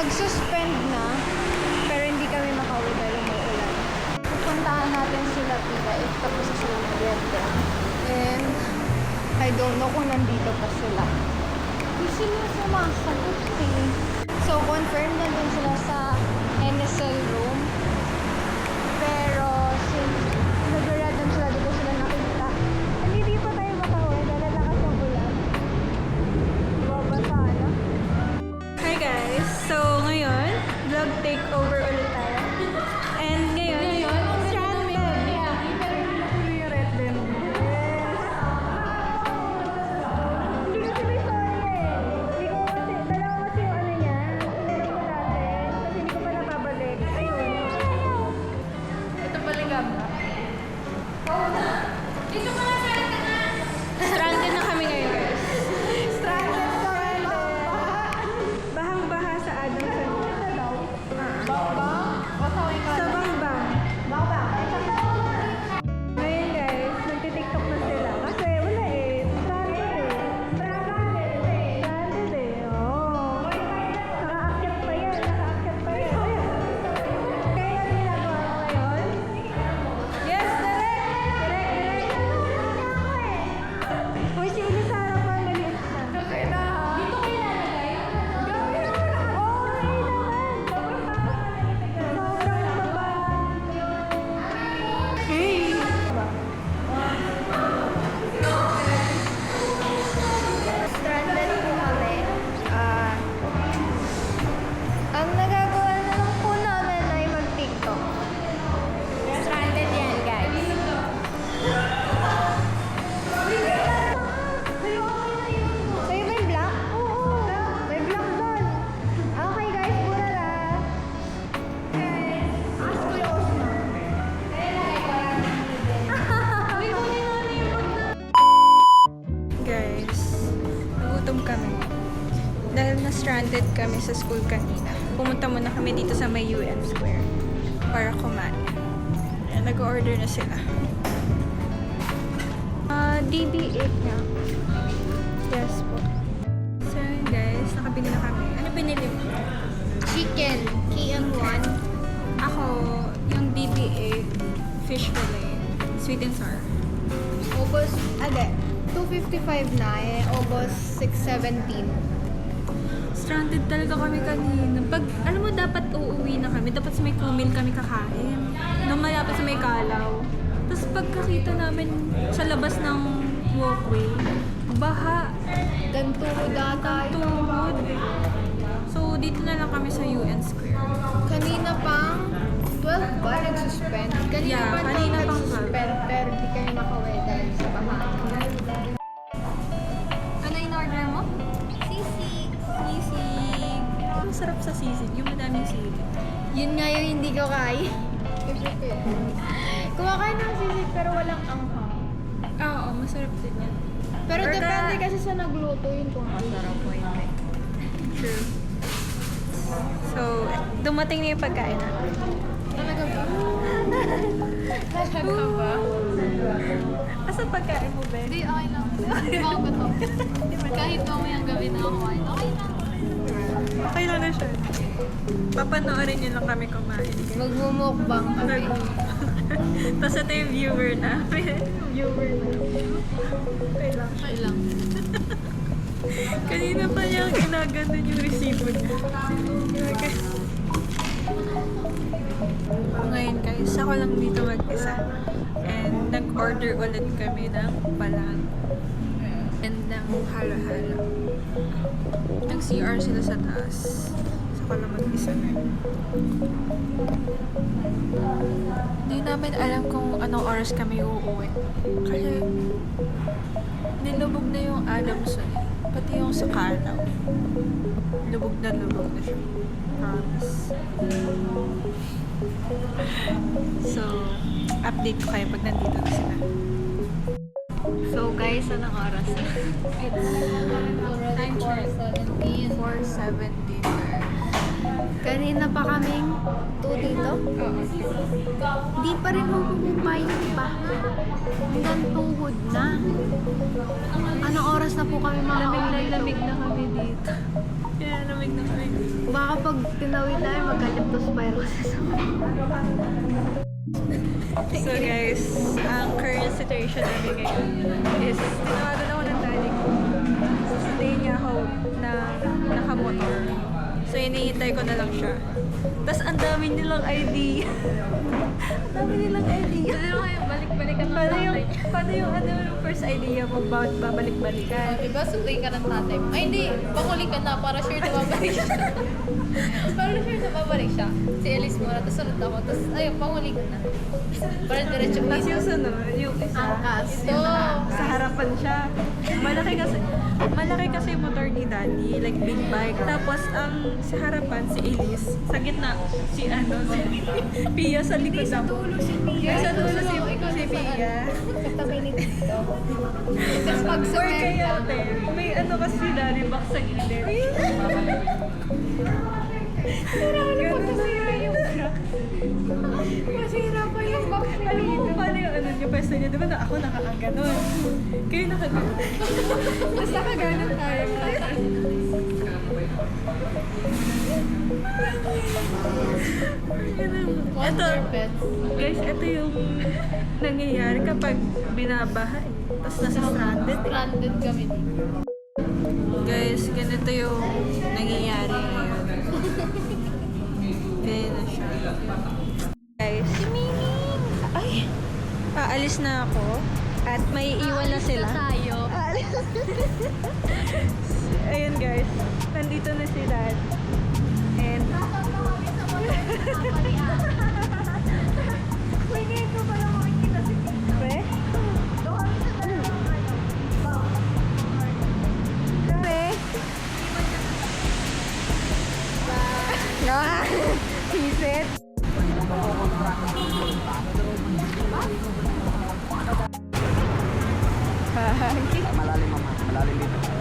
Nag-suspend na, pero hindi kami makauwi dahil umuulan. Pupuntahan natin sila tita if tapos na sila mag-rente. And I don't know kung nandito pa sila. Hindi sila sumasagot eh. So, confirm na din sila sa NSL room. Pero, since nag-redan sila, dito sila nakita. Hindi pa tayo makauwi dahil lakas ng ulan. Babasa na. Hi guys! So, ngayon, vlog takeover ulit tayo. And ngayon, stranded. Natuloy yung red din. Hindi kasi may story eh. Hindi ko kasi, dalawa kasi yung ano niya. Tinanong ko dati. Kasi hindi ko pa napabalik. Ayun. Ito baligam na. Dito ka na, Stranded na kami ngayon guys. Stranded sa red. Bahang-baha sa Adamson. Baba? Sa Bangbang. Ngayon guys, nagtitiktok na sila. Kasi wala eh. Stranded eh. Oh. Nakaakyat pa yan. Kaya yung ginagawa mo ngayon? Yes, direct. Uy, si Uli sa harapan, maliit na. Okay na. Dito kayo lalagay? Sobrang baba. Hey! Stranded po kami. Ang nagagawa na lang po namin ay mag-TikTok. Stranded yan, guys. Sa'yo ba yung black? Oo. May black doon. Okay, guys. Pura lang. Ask ko yung Osman. Guys, nagutom kami. Dahil na-stranded kami sa school kanina. Pumunta muna kami dito sa may UN Square para kumain. Ayan, nag-order na sila. DB8 nga. Yes po. So yun guys, nakabili na kami. Ano binili mo? Chicken. KM1. Ako, yung DB8 fish fillet. Sweet and sour. August, 255 na eh. August 6:17. Stranded talaga kami kanina. Pag, alam mo, dapat uuwi na kami. Dapat sa may kumil kami kakain. Nung malapit sa may kalaw. Tapos pagkakita namin sa labas ng walkway, baha. Gantuhod ata yun. Tuhod. So, dito na lang kami sa UN Square. Kanina pang 12 ba nag-suspend? Kanina Yeah, pa kanina pang nag-suspend pero di kayo makawin dahil sa baha. Ano in order mo? Sisig. Sisig. Masarap sa sisig. Yung madaming sisig. Yun nga yung hindi ko kaya. Kumakain ng sisig pero walang anghang. Oo, masarap din yan. Pero Or depende kasi sa nagluto yun kung masarap o hindi. True. So, dumating na yung pagkain natin. Talaga ba? Talaga ba? Asa pagkain mo, Ben? Hindi, okay lang. Hindi ako gutom. Kahit mamayang gabi na ako kumain, okay lang. Okay lang na siya. Papanoorin niyo lang kami kumain. Magmumukbang kami. Tapos ito yung viewer na. Viewer na. Okay lang. Okay lang. Kanina pa niya ginaganon yung resibo niya. Ngayon guys, ako lang dito mag-isa. And nag-order ulit kami ng palang. And ng halo-halo. Nag-CR sila sa taas. So, ako lang mag-isa na. Hindi namin alam kung anong oras kami uuwi. Kasi nilubog na yung Adamson. Pati yung sa Kalaw. Lubog na siya. Promise. So, update ko kayo pag nandito na sila. So guys, anong oras na? Time check. 4:17. Kanina pa kaming 2 dito. Oo. Di pa rin humuhumay yung baha. Hanggang tuhod na. Anong oras na po kami makauwi? Lamig na kami dito. Kaya namig na kami. Baka pag tinawid tayo, magka-leptospirosis. So guys, ang current situation namin ngayon is tinawagan ako ng daddy ko. Stay niya ako na nakamotor. So hinihintay ko na lang siya. Tapos ang dami nilang ID. Ang dami nilang ID. Pero kayo, balik-balikan ng tatay. Paano yung first idea mo babalik-balikan? Diba, sunduin ka ng tatay mo. Ay, hindi. Pakuli ka na para sure na babalik siya. para sure na babalik siya. Si Elise muna, tapos sunod ako. Tapos, ayun, pakuli ka na. Para diretso Tapos yung sunod, yung isa. Angkas. Ito, sa harapan siya. Malaki kasi yung motor ni Daddy, like big bike. Tapos ang sa harapan si Elise, sa gitna si Pia sa likod na. si Pia. Sa dulo si Pia. Katabi ni Tito. Tapos pag sa Or kaya may ano kasi si Daddy back sa gilid. Ganun masira yung truck. masira pa yung box. Alam mo kung paano yung ano yung pwesto niya? Di ba na ako nakakaganon? Kayo nakaganon. Tapos nakaganon tayo. Ito, guys, ito yung nangyayari kapag binabaha eh. Tapos nasa stranded. Stranded kami dito. Guys, ganito yung nangyayari ngayon. Ganyan na siya. Guys, ay, aalis na ako. At may iwan na sila. tayo. Ayun guys, nandito na si Dad. And Uy, ngayon ko pala makikita si Tito. Pre? Pre? Ah, Hisit. Malalim mama, malalim dito.